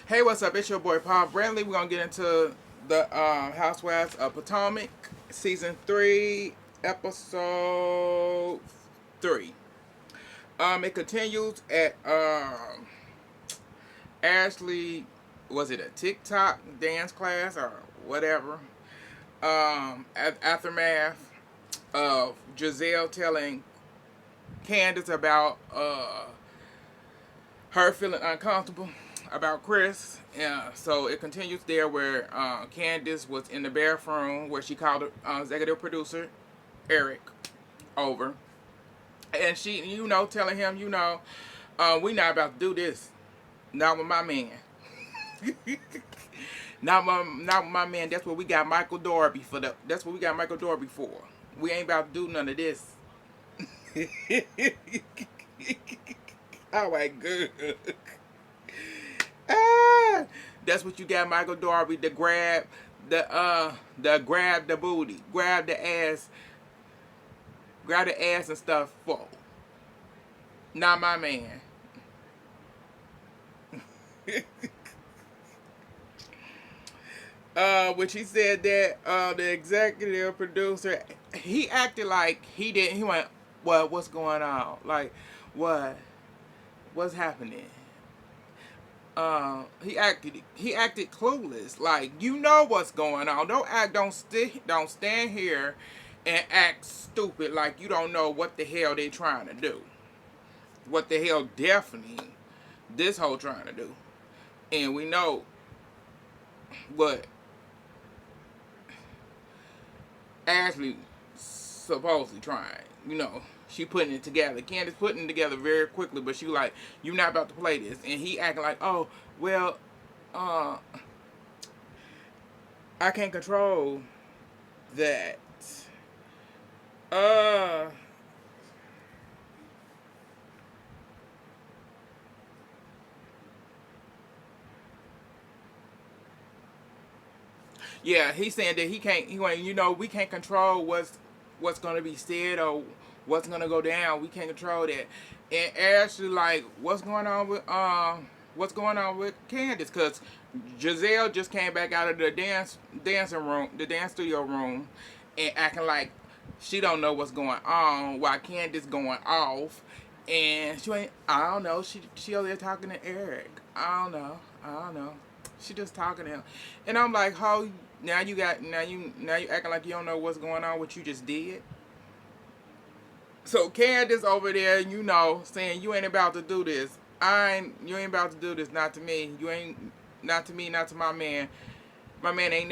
Hey, what's up? It's your boy Paul Brandley. We're gonna get into the Housewives of Potomac, season 3, episode 3. It continues at Ashley. Was it a TikTok dance class or whatever? Aftermath of Giselle telling Candace about her feeling uncomfortable about Chris. Yeah, so it continues there where Candace was in the bathroom where she called the executive producer Eric over, and she, telling him, we not about to do this, not with my man, not with my man. That's what we got Michael Dorby for. That's what we got Michael Dorby for. We ain't about to do none of this. All right, good. That's what you got Michael Darby to grab grab the booty, grab the ass and stuff for. Not my man. Which he said that the executive producer, he acted like he didn't. He went, "What? What's going on? Like, what? What's happening?" He acted clueless. Like, you know what's going on. Don't stand here and act stupid like you don't know what the hell they trying to do. What the hell definitely this whole trying to do. And we know what Ashley supposedly trying. She putting it together. Candace putting it together very quickly, but she like, you not about to play this. And he acting like, oh, well, I can't control that. Yeah, he's saying that we can't control what's gonna be said or what's gonna go down. We can't control that. And Ashley like, what's going on with Candace? Cause Giselle just came back out of the dancing room, the dance studio room, and acting like she don't know what's going on while Candace going off. And she ain't, I don't know, she over there talking to Eric. I don't know. She just talking to him. And I'm like, how now you acting like you don't know what's going on, what you just did. So Candace over there, saying you ain't about to do this. You ain't about to do this, not to me. You ain't, not to me, not to my man. My man ain't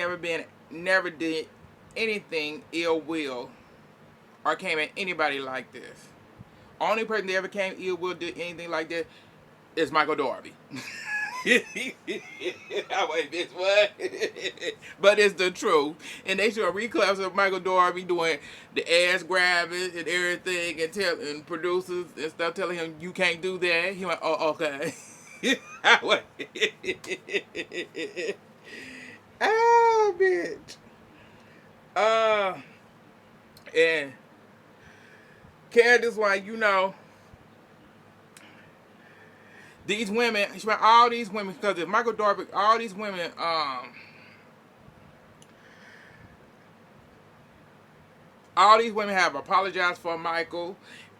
never did anything ill will or came at anybody like this. Only person that ever came ill will did anything like that is Michael Darby. I wait, bitch, what? But it's the truth. And they show reclaps of Michael Darby doing the ass grabbing and everything, and producers and stuff telling him you can't do that. He went, oh, okay. Oh, bitch. And Candace, like, these women, all these women, because if Michael Darby, all these women, have apologized for Michael,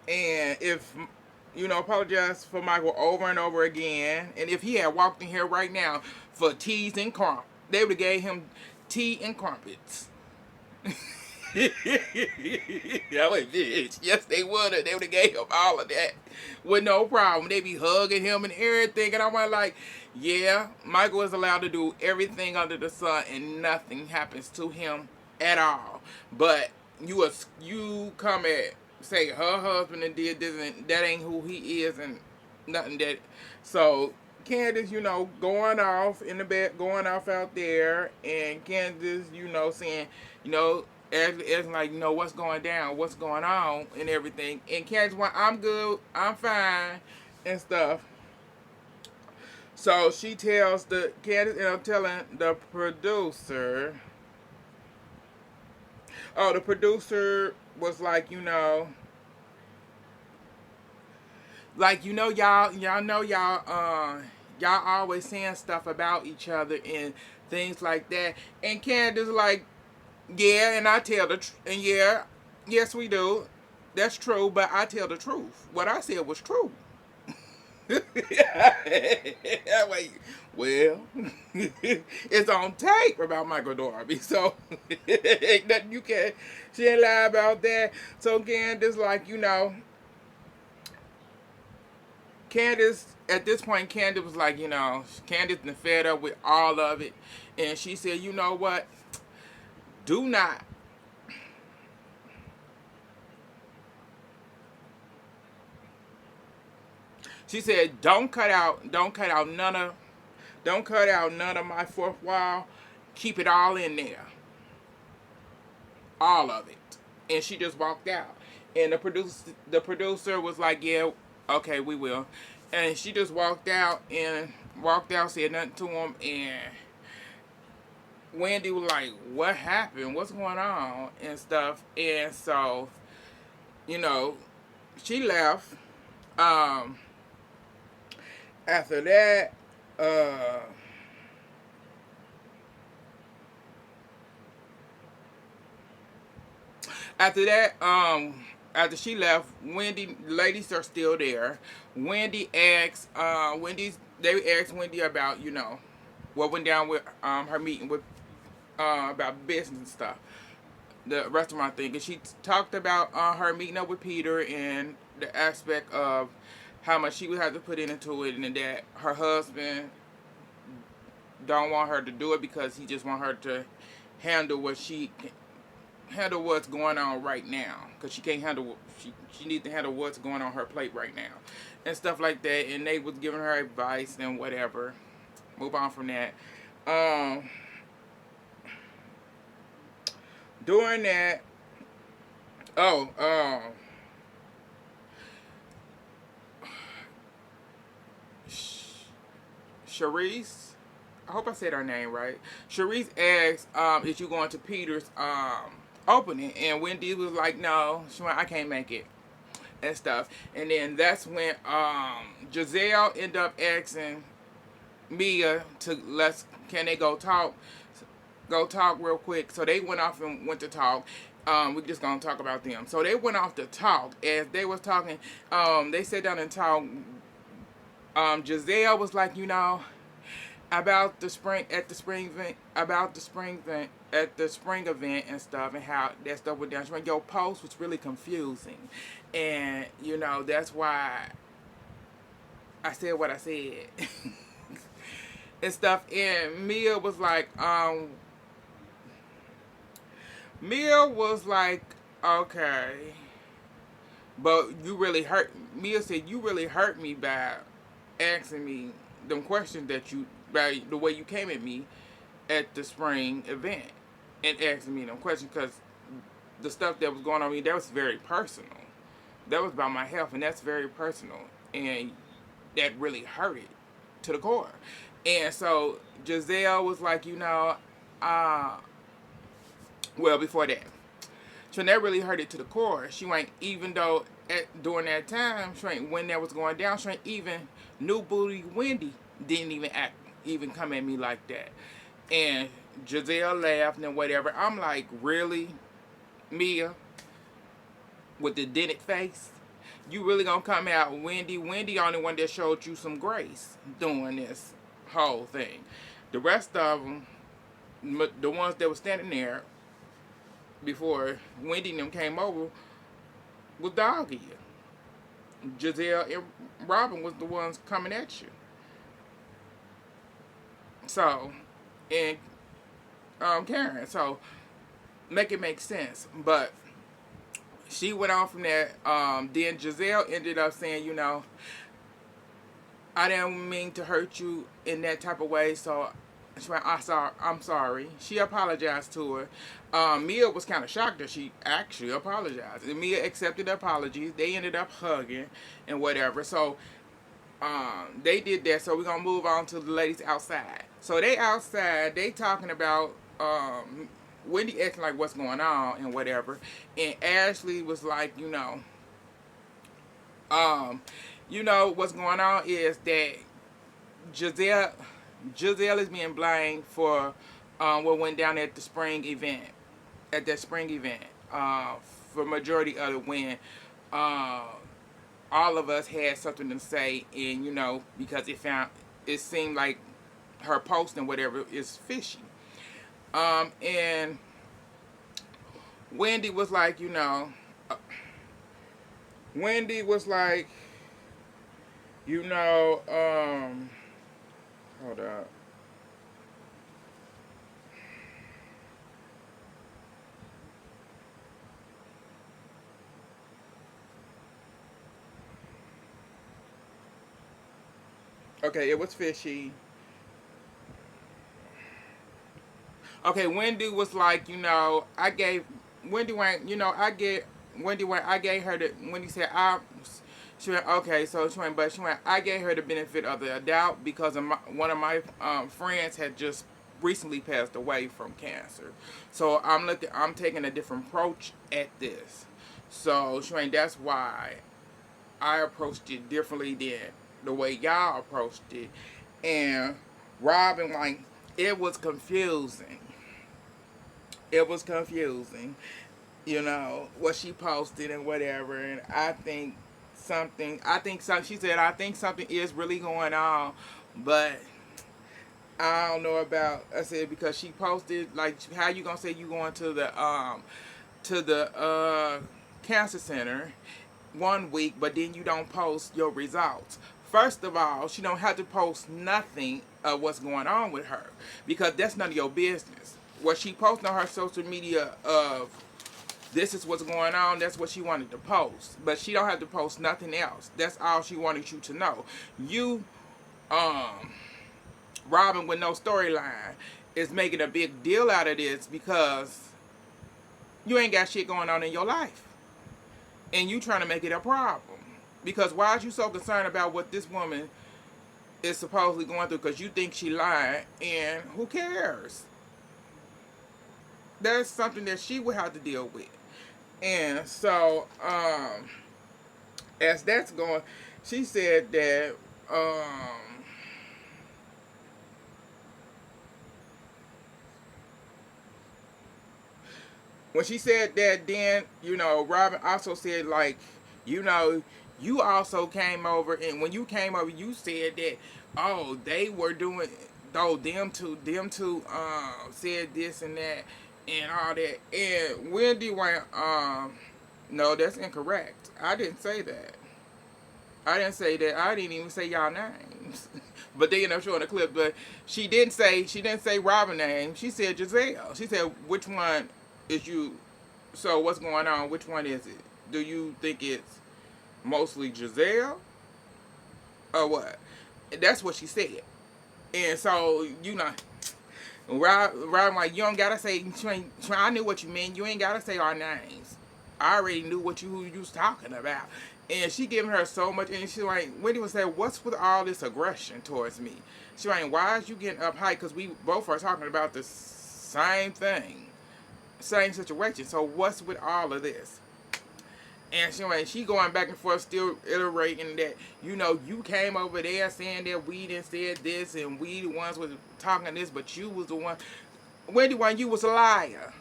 and if, apologized for Michael over and over again, and if he had walked in here right now for teas and crump, they would have gave him tea and crumpets. Yeah, bitch. Yes, they would have. They would have gave him all of that with no problem. They be hugging him and everything, and I was like, yeah, Michael is allowed to do everything under the sun, and nothing happens to him at all. But you come at say her husband and did this, and that ain't who he is, and nothing that. So Candace, going off in the bed, going off out there, and Candace, saying, asking like, what's going down, what's going on, and everything. And Candace went, I'm good, I'm fine, and stuff. So she tells Candace, and I'm telling the producer. Oh, the producer was like, y'all know y'all y'all always saying stuff about each other and things like that. And Candace like, yeah, and I tell the and yeah, yes we do. That's true, but I tell the truth. What I said was true. Wait, well, it's on tape about Michael Darby, so ain't nothing you can. She ain't lie about that. So Candace, like Candace at this point, Candace was like, Candace been fed up with all of it, and she said, you know what? Do not. She said, don't cut out none of my fourth wall. Keep it all in there, all of it. And she just walked out. And the producer was like, yeah, okay, we will. And she just walked out, said nothing to him, and Wendy was like, what happened? What's going on? And stuff. And so, you know, she left. Um, after that, uh, after that, after she left, Wendy, ladies are still there. They asked Wendy about, what went down with her meeting with about business and stuff, the restaurant thing, and she talked about her meeting up with Peter and the aspect of how much she would have to put into it, and that her husband don't want her to do it because he just want her to handle what's going on right now, because she can't handle she needs to handle what's going on her plate right now and stuff like that. And they was giving her advice and whatever. Move on from that. um During that, oh, Sharice, I hope I said her name right. Sharice asked, "Is you going to Peter's opening?" And Wendy was like, "No," she went, "I can't make it," and stuff. And then that's when Giselle ended up asking Mia to can they go talk real quick. So they went off and went to talk. We just gonna talk about them. So they went off to talk. As they was talking, they sat down and talked. Giselle was like, about the spring at the spring event, at the spring event and stuff, and how that stuff went down. She went, your post was really confusing, and that's why I said what I said and stuff. And Mia was like, okay, but you really hurt. Mia said, you really hurt me by asking me them questions by the way you came at me at the spring event and asking me them questions, because the stuff that was going on with me, that was very personal. That was about my health, and that's very personal, and that really hurt it to the core. And so Giselle was like, well, before that, so that really hurt it to the core. She went, even though during that time, when that was going down, even New Booty Wendy didn't even come at me like that. And Giselle laughed and whatever. I'm like, really, Mia, with the dented face? You really gonna come out Wendy? Wendy only one that showed you some grace doing this whole thing. The rest of them, the ones that were standing there before Wendy and them came over, was dogging you. Giselle and Robin was the ones coming at you. So, and Karen, so make it make sense. But she went on from there. Then Giselle ended up saying, I didn't mean to hurt you in that type of way, so I'm sorry. She apologized to her. Mia was kind of shocked that she actually apologized. And Mia accepted the apologies. They ended up hugging and whatever. So they did that. So we're going to move on to the ladies outside. So they outside. They talking about Wendy acting like what's going on and whatever. And Ashley was like, what's going on is that Giselle, Giselle is being blamed for what went down at the spring event. At that spring event, for majority of it, when uh, all of us had something to say, and because it seemed like her posting whatever is fishy. And Wendy was like, Wendy was like, hold up. Okay, it was fishy. Okay, Wendy was like, I gave Wendy went, I get Wendy went, I gave her the Wendy said she went okay, so she went, I gave her the benefit of the doubt because one of my friends had just recently passed away from cancer, so I'm taking a different approach at this. So she went, that's why I approached it differently than the way y'all approached it, and Robin like it was confusing. It was confusing, what she posted and whatever. And I think something, she said, I think something is really going on, but I don't know about, I said, because she posted, like, how you gonna say you going to the cancer center one week, but then you don't post your results. First of all, she don't have to post nothing of what's going on with her because that's none of your business. What she posted on her social media of this is what's going on, that's what she wanted to post. But she don't have to post nothing else. That's all she wanted you to know. You, Robin with no storyline, is making a big deal out of this because you ain't got shit going on in your life. And you trying to make it a problem. Because why are you so concerned about what this woman is supposedly going through? Because you think she lied, and who cares? That's something that she would have to deal with. And so, as that's going, she said that, when she said that, then, Robin also said, like, you also came over, and when you came over, you said that, oh, they were doing, oh, them two, said this and that, and all that. And Wendy went, no, that's incorrect. I didn't say that. I didn't say that. I didn't even say y'all names. But they ended up showing the clip. But she didn't say Robin name. She said Giselle. She said, which one is you? So what's going on? Which one is it? Do you think it's mostly Giselle or what? That's what she said. And so Robin like, you don't gotta say. I knew what you meant. You ain't gotta say our names. I already knew who you was talking about. And she giving her so much, and she like, Wendy was saying, what's with all this aggression towards me? She like, why is you getting up high? Because we both are talking about the same thing, same situation. So what's with all of this? And she going back and forth, still iterating that, you came over there saying that we didn't said this, and we the ones was talking this, but you was the one. Wendy, when you was a liar.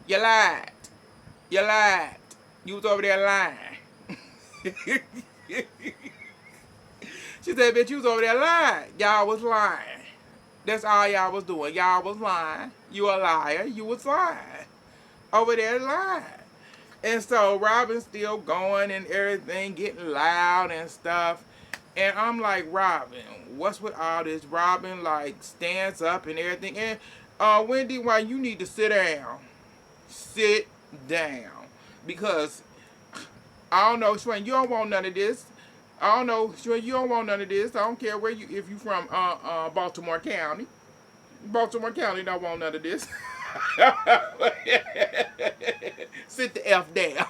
You lied. You lied. You was over there lying. She said, bitch, you was over there lying. Y'all was lying. That's all y'all was doing. Y'all was lying. You a liar. You was lying. Over there lying. And so Robin's still going and everything, getting loud and stuff. And I'm like, Robin, what's with all this? Robin, like, stands up and everything. And Wendy, why you need to sit down. Sit down. Because I don't know, Shwayne, you don't want none of this. I don't know, Shwayne, you don't want none of this. I don't care if you from Baltimore County. Baltimore County don't want none of this. Sit the F down.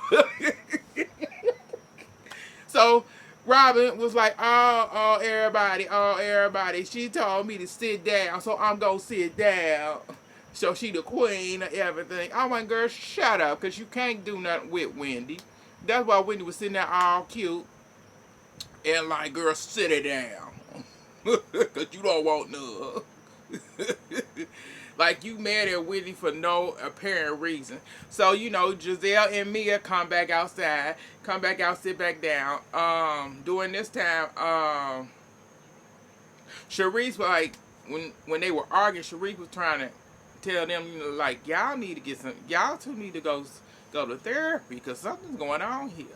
So Robin was like, everybody. She told me to sit down, so I'm gonna sit down. So she the queen of everything. I went, girl, shut up, because you can't do nothing with Wendy. That's why Wendy was sitting there all cute and like, girl, sit it down. Because you don't want none. Like, you mad at Whitney for no apparent reason. So, Giselle and Mia come back outside, come back out, sit back down. During this time, Sharice, like, when they were arguing, Sharice was trying to tell them, like, y'all need to y'all two need to go to therapy because something's going on here.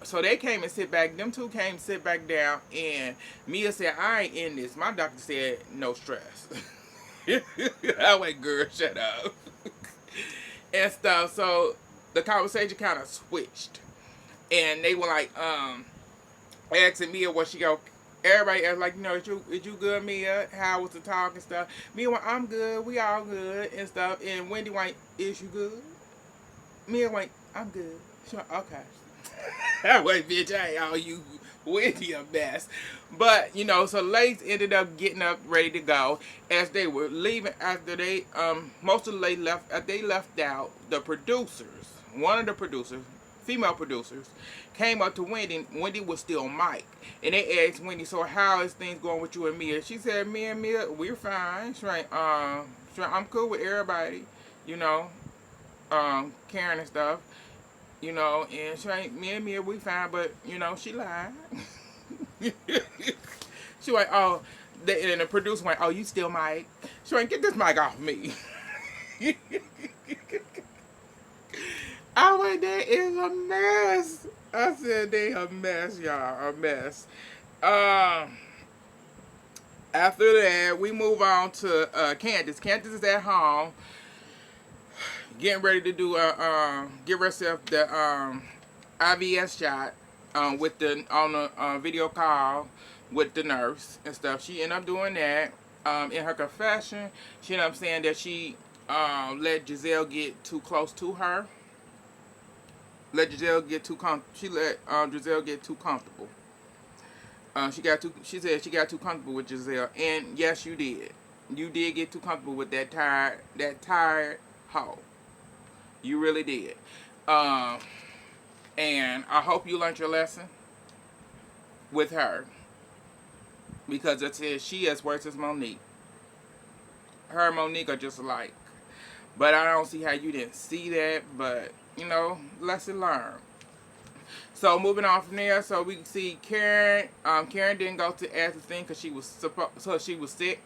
So they came and sit back. Them two came and sit back down, and Mia said, "I ain't in this." My doctor said, "No stress." I went, "Girl, shut up." And stuff. So the conversation kind of switched, and they were like, asking Mia what she go. Everybody asked, like, is you good, Mia? How was the talk and stuff? Mia went, "I'm good. We all good and stuff." And Wendy went, "Is you good?" Mia went, "I'm good." She went, "Okay." Wait, bitch, I ain't all you Wendy a mess. But, so ladies ended up getting up ready to go. As they were leaving, after they, most of the ladies left, they left out, the producers, one of the producers, female producers, came up to Wendy. Wendy was still Mike. And they asked Wendy, "So how is things going with you and Mia?" She said, "Me and Mia, we're fine." She's like, "I'm cool with everybody, Karen and stuff. And she ain't, me and Mia, we fine, but, she lied." She went, "Oh," and the producer went, "Oh, you still Mike?" She went, "Get this mic off me." I went, "That is a mess." I said, "They a mess, y'all, a mess." After that, we move on to Candace. Candace is at home, getting ready to do give herself the IVS shot with on the video call with the nurse and stuff. She ended up doing that. In her confession, she ended up saying that she let Giselle get too close to her. Let Giselle get too She let Giselle get too comfortable. She said she got too comfortable with Giselle, and yes, you did. You did get too comfortable with that tired hoe. You really did. And I hope you learned your lesson with her. Because it says she as worse as Monique. Her and Monique are just alike. But I don't see how you didn't see that. But, lesson learned. So moving on from there, so we see Karen. Karen didn't go to Ashley's thing because she was sick.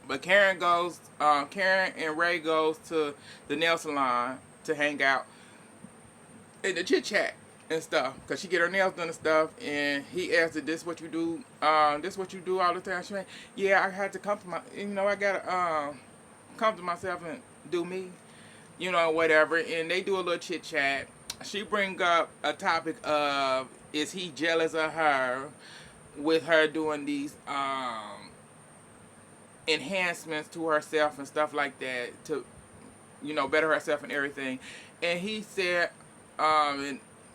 But Karen and Ray goes to the nail salon to hang out and to chit chat and stuff, because she get her nails done and stuff. And he asked her, "This what you do? This what you do all the time?" She went, "Yeah, I had to come to I gotta come to myself and do me, whatever." And they do a little chit chat. She bring up a topic of, is he jealous of her with her doing these enhancements to herself and stuff like that to better herself and everything. And he said,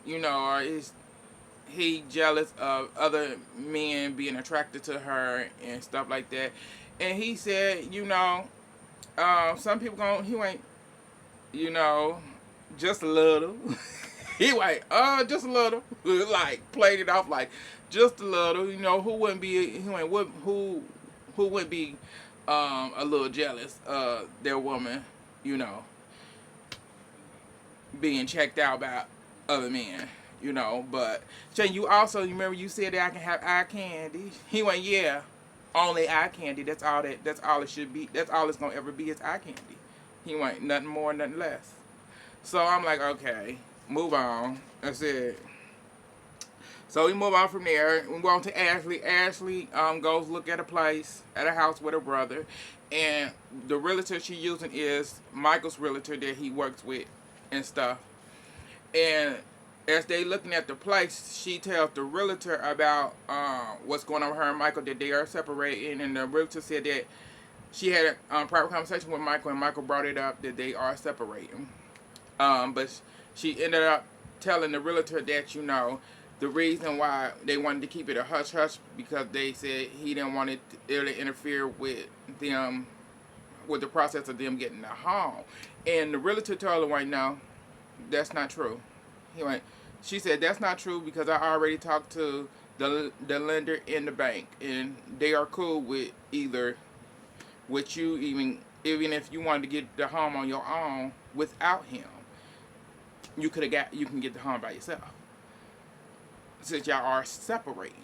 is he jealous of other men being attracted to her and stuff like that. And he said, some people he went, just a little. He went, just a little. Like, played it off like, just a little. Who wouldn't be, he went, who wouldn't be a little jealous of their woman, being checked out by other men, But Shane, you remember you said that I can have eye candy. He went, "Yeah, only eye candy. That's all it should be. That's all it's gonna ever be is eye candy." He went, "Nothing more, nothing less." So I'm like, okay, move on. That's it. So we move on from there. We go on to Ashley. Ashley goes look at a house with her brother. And the realtor she's using is Michael's realtor that he works with and stuff. And as they looking at the place, she tells the realtor about what's going on with her and Michael, that they are separating. And the realtor said that she had a private conversation with Michael, and Michael brought it up that they are separating. But she ended up telling the realtor that, the reason why they wanted to keep it a hush-hush, because they said he didn't want it to interfere with them, with the process of them getting the home. And the realtor told her, "No, that's not true." She said, "That's not true, because I already talked to the lender and the bank, and they are cool with either with you, even if you wanted to get the home on your own without him, you can get the home by yourself since y'all are separating.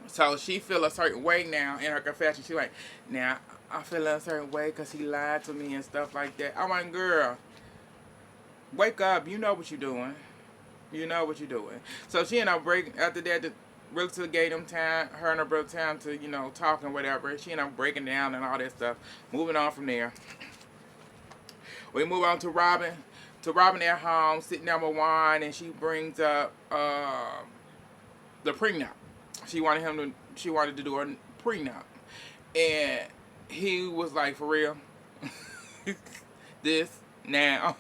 So she feel a certain way now in her confession. She like, now I feel a certain way because he lied to me and stuff like that. I'm like, girl, wake up. You know what you're doing. You know what you're doing. So she ended up breaking, after that, the relative gave them time, her and her brother time to, talk and whatever. She ended up breaking down and all that stuff. Moving on from there. We move on to Robin. To Robin at home, sitting down with wine, and she brings up the prenup. She wanted to do a prenup. And he was like, for real? This? Now?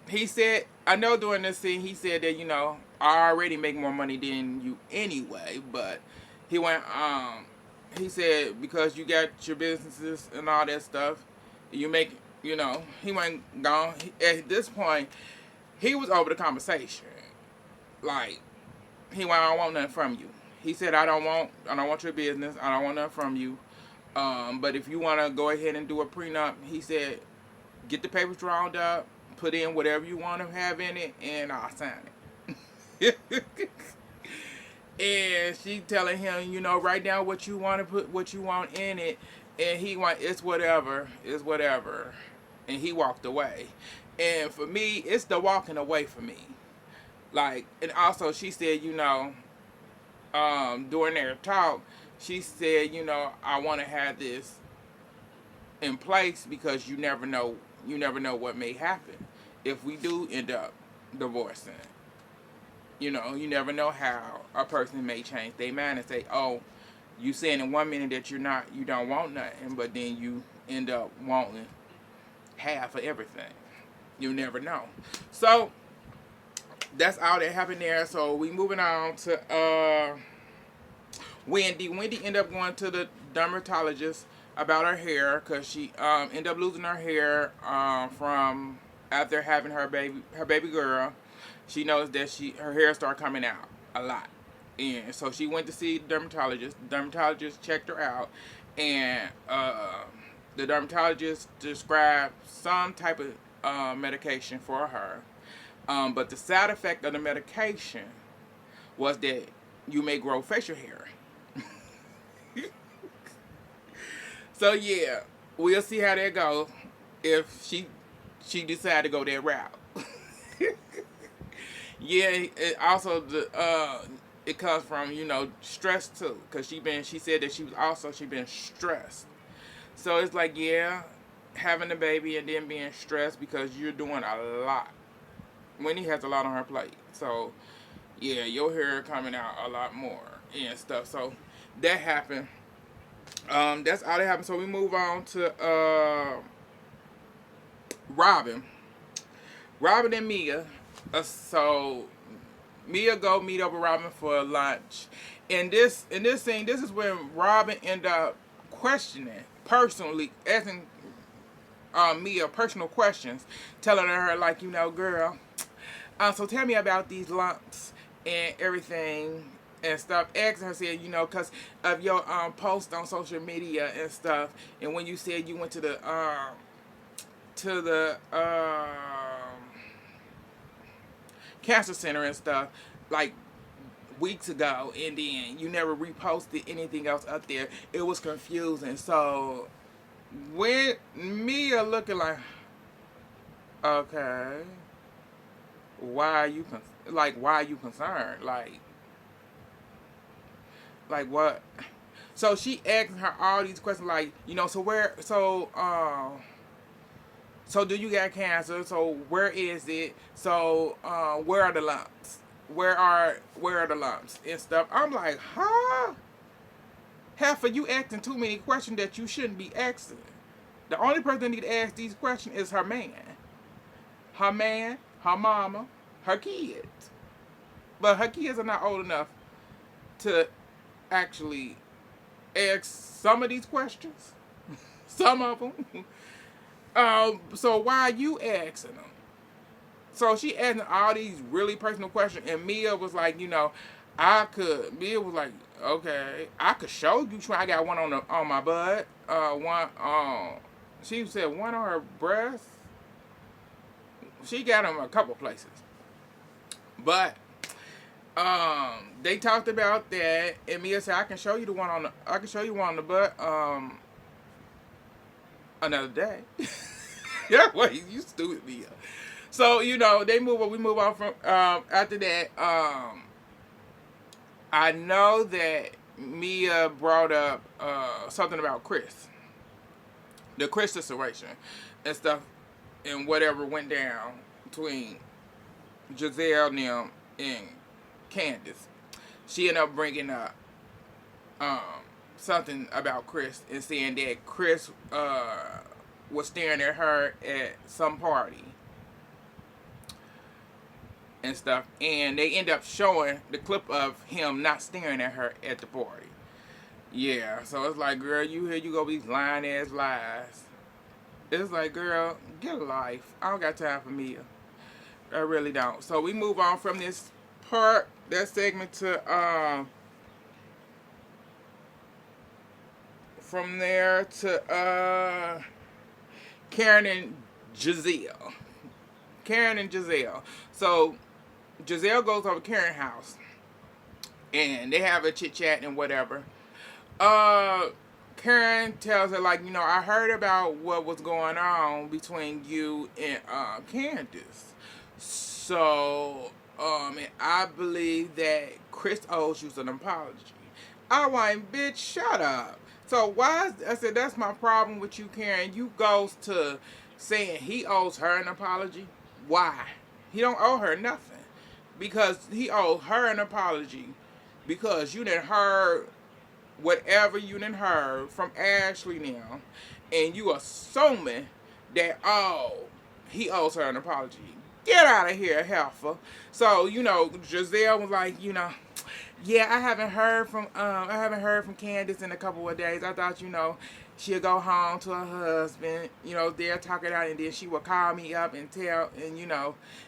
He said, I know during this scene, he said that, I already make more money than you anyway, but he said, because you got your businesses and all that stuff, you make, he went gone. At this point, he was over the conversation. Like, he went, I don't want nothing from you. He said, I don't want your business. I don't want nothing from you. But if you want to go ahead and do a prenup, he said, get the papers drawn up, put in whatever you want to have in it, and I'll sign it. And she telling him, write down what you want to put, what you want in it, and it's whatever, and he walked away. And for me, it's the walking away for me. Like, and also she said, during their talk, she said, I want to have this in place because you never know what may happen if we do end up divorcing. You never know how a person may change their mind and say, oh, you saying in 1 minute that you don't want nothing, but then you end up wanting half of everything. You never know. So that's all that happened there. So we moving on to Wendy. Wendy ended up going to the dermatologist about her hair because she ended up losing her hair from after having her baby girl. She noticed that her hair started coming out a lot, and so she went to see the dermatologist. The dermatologist checked her out, and the dermatologist described some type of medication for her. But the side effect of the medication was that you may grow facial hair. So yeah, we'll see how that goes if she decide to go that route. Yeah, it also it comes from stress too, because she said that she been stressed. So it's like, yeah, having a baby and then being stressed because you're doing a lot. Winnie has a lot on her plate, so yeah, your hair coming out a lot more and stuff. So that happened. That's all that happened. So we move on to Robin and Mia. So Mia go meet up with Robin for lunch. In this scene, this is when Robin end up asking Mia personal questions, telling her like, girl, so tell me about these lumps and everything and stuff. Asking her, said, because of your post on social media and stuff, and when you said you went to the cancer center and stuff, like weeks ago, and then you never reposted anything else up there. It was confusing. So when Mia looking like, okay, why are you concerned? Like what? So she asked her all these questions, like, so do you got cancer? So where is it? So where are the lumps? Where are the lumps and stuff? I'm like, huh? Half of you asking too many questions that you shouldn't be asking. The only person that need to ask these questions is her man, her mama, her kids. But her kids are not old enough to actually ask some of these questions. Some of them. So why are you asking them? So she asked all these really personal questions, and Mia was like, Mia was like, okay, I could show you. I got one on my butt, one she said one on her breast. She got them a couple places, but they talked about that, and Mia said, I can show you one on the butt, another day. Yeah, wait, you stupid Mia. So they move on. We move on from after that. I know that Mia brought up something about Chris, the Chris situation, and stuff, and whatever went down between Giselle and them and Candace. She ended up bringing up um, something about Chris and saying that Chris was staring at her at some party and stuff, and they end up showing the clip of him not staring at her at the party. Yeah, so it's like, girl, here you go, these lying ass lies. It's like, girl, get a life. I don't got time for Mia. I really don't. So we move on from this part, that segment, to from there to Karen and Giselle. Karen and Giselle. So Giselle goes over to Karen's house, and they have a chit chat and whatever. Karen tells her, like, I heard about what was going on between you and Candace. So, and I believe that Chris owes you an apology. I like, bitch, shut up. So I said, that's my problem with you, Karen. You goes to saying he owes her an apology. Why? He don't owe her nothing. Because he owed her an apology. Because you done heard whatever you done heard from Ashley now. And you assuming that, he owes her an apology. Get out of here, heifer. So, Giselle was like, yeah, I haven't heard from Candace in a couple of days. I thought, she'll go home to her husband, they'll talk it out, and then she would call me up and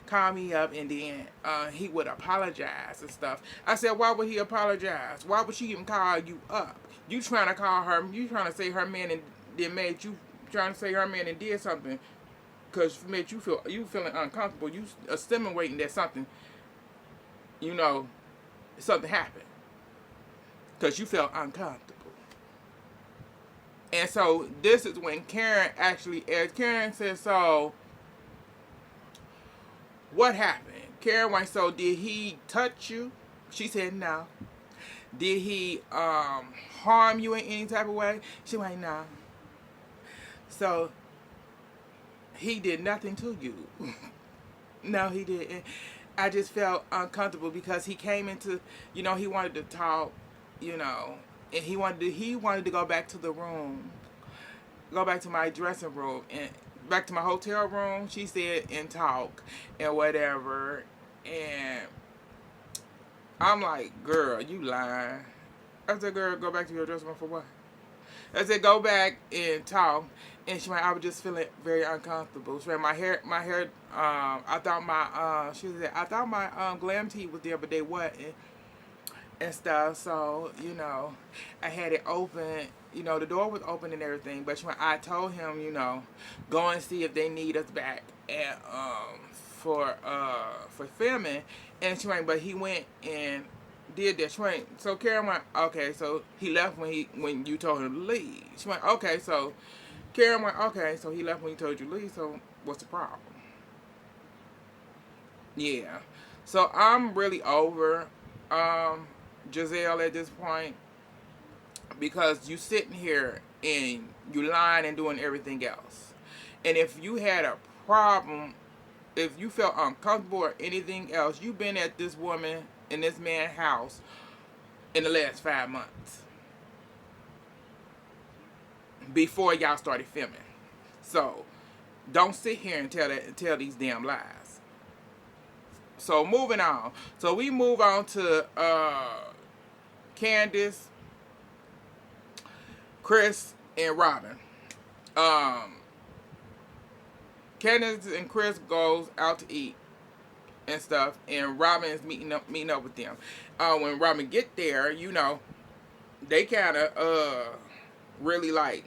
call me up, and then he would apologize and stuff. I said, why would he apologize? Why would she even call you up? You trying to call her, you trying to say her man and then made you, trying to say her man and did something because made you feeling uncomfortable. You assimilating that something, something happened because you felt uncomfortable. And so this is when Karen actually asked. Karen said, so what happened? Karen went, so did he touch you? She said, no. Did he harm you in any type of way? She went, no. So he did nothing to you. No, he didn't. I just felt uncomfortable because he came into, he wanted to talk, and he wanted to go back to the room, go back to my dressing room, and back to my hotel room, she said, and talk, and whatever. And I'm like, girl, you lying. I said, girl, go back to your dressing room for what? I said, go back and talk. And she went, I was just feeling very uncomfortable. She went, my hair, I thought she said, I thought my glam tee was there, but they wasn't. And stuff, so, I had it open, the door was open and everything, but when I told him, go and see if they need us back at, for filming, and she went, but he went and did that. She went, so Karen went, okay, so he left when you told him to leave. She went, okay, so Karen went, okay, so he left when you told you to leave, so what's the problem? Yeah, so I'm really over, Giselle at this point, because you sitting here and you lying and doing everything else. And if you had a problem, if you felt uncomfortable or anything else, you've been at this woman in this man's house in the last 5 months before y'all started filming. So don't sit here and tell these damn lies. So moving on. So we move on to Candace, Chris, and Robin. Candace and Chris goes out to eat and stuff, and Robin is meeting up with them. When Robin get there, you know, they kind of really like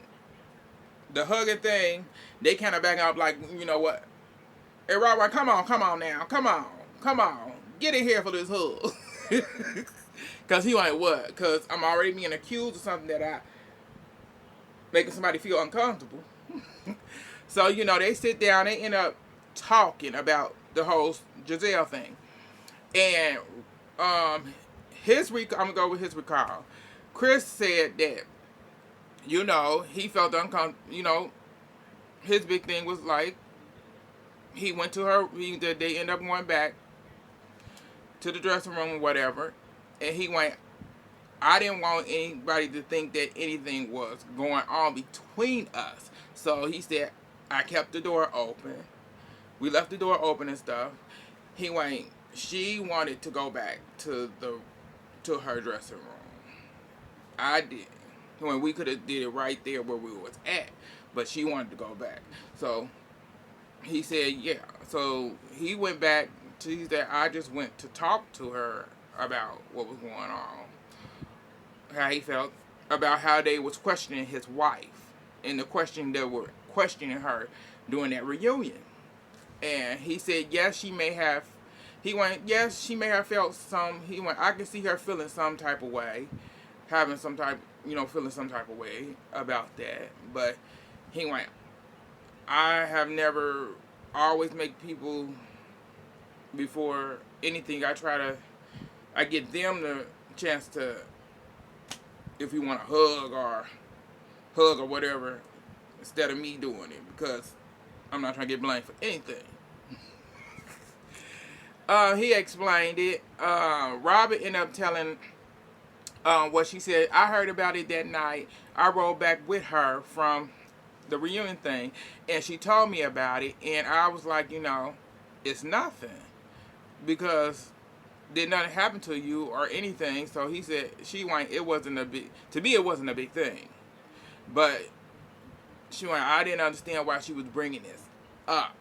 the hugging thing. They kind of back up like, you know what? Hey, Robin, come on now, come on, get in here for this hug. Cause he like what? Cause I'm already being accused of something that I making somebody feel uncomfortable. So you know they sit down. They end up talking about the whole Giselle thing, and I'm gonna go with his recall. Chris said that you know he felt uncomfortable. You know his big thing was like he went to her. They end up going back to the dressing room or whatever, and he went. I didn't want anybody to think that anything was going on between us. So he said, I kept the door open. We left the door open and stuff. He went, she wanted to go back to her dressing room. I did. When we could have did it right there where we was at. But she wanted to go back. So he said, yeah. So he went back to, he said, I just went to talk to her about what was going on. How he felt about how they was questioning his wife and the question they were questioning her during that reunion. And he said, yes, she may have, he went, yes, she may have felt some, he went, I can see her feeling some type of way, having some type, you know, feeling some type of way about that. But he went, I have never, always make people, before anything, I get them the chance to, if you want to hug or whatever, instead of me doing it, because I'm not trying to get blamed for anything. He explained it. Robert ended up telling what she said. I heard about it that night. I rode back with her from the reunion thing, and she told me about it, and I was like, you know, it's nothing, because did nothing happen to you or anything. So he said she went, it wasn't a big, to me it wasn't a big thing, but she went, I didn't understand why she was bringing this up.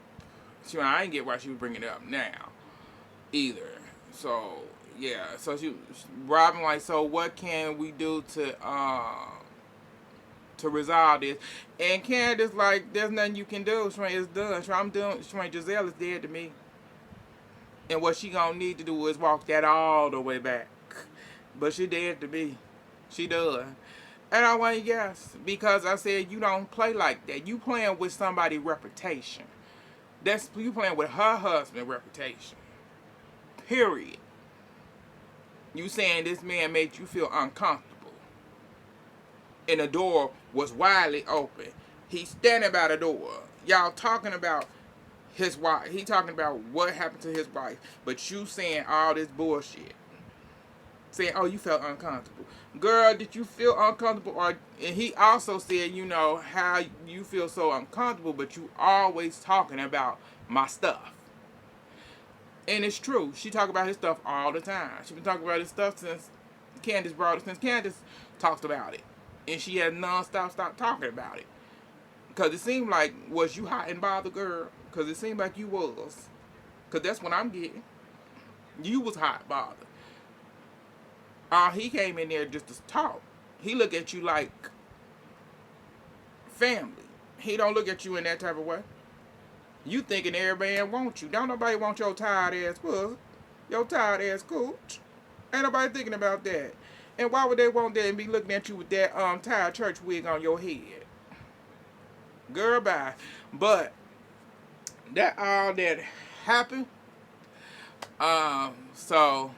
She went, I didn't get why she was bringing it up now either. So yeah, so Robin like, so what can we do to resolve this? And Candace like, there's nothing you can do. She went, it's done. She went, Giselle is dead to me. And what she gonna need to do is walk that all the way back. But she dead to me. She does. And I went, yes. Because I said, you don't play like that. You playing with somebody's reputation. You playing with her husband's reputation. Period. You saying this man made you feel uncomfortable. And the door was widely open. He's standing by the door. Y'all talking about his wife. He talking about what happened to his wife. But you saying all this bullshit. Saying, oh, you felt uncomfortable. Girl, did you feel uncomfortable? And he also said, you know, how you feel so uncomfortable, but you always talking about my stuff. And it's true. She talk about his stuff all the time. She been talking about his stuff since Candace talked about it. And she had stop talking about it. Because it seemed like, was you hot and bothered, girl? Because it seemed like you was. Because that's what I'm getting. You was hot bothered. He came in there just to talk. He look at you like family. He don't look at you in that type of way. You thinking every man wants you. Don't nobody want your tired ass pussy. Your tired ass cooch. Ain't nobody thinking about that. And why would they want that and be looking at you with that tired church wig on your head? Girl, bye. But that all that happened. So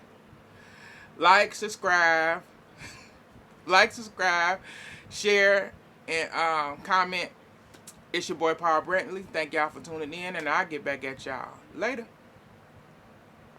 subscribe, share, and comment. It's your boy Paul Brentley. Thank y'all for tuning in, and I'll get back at y'all later.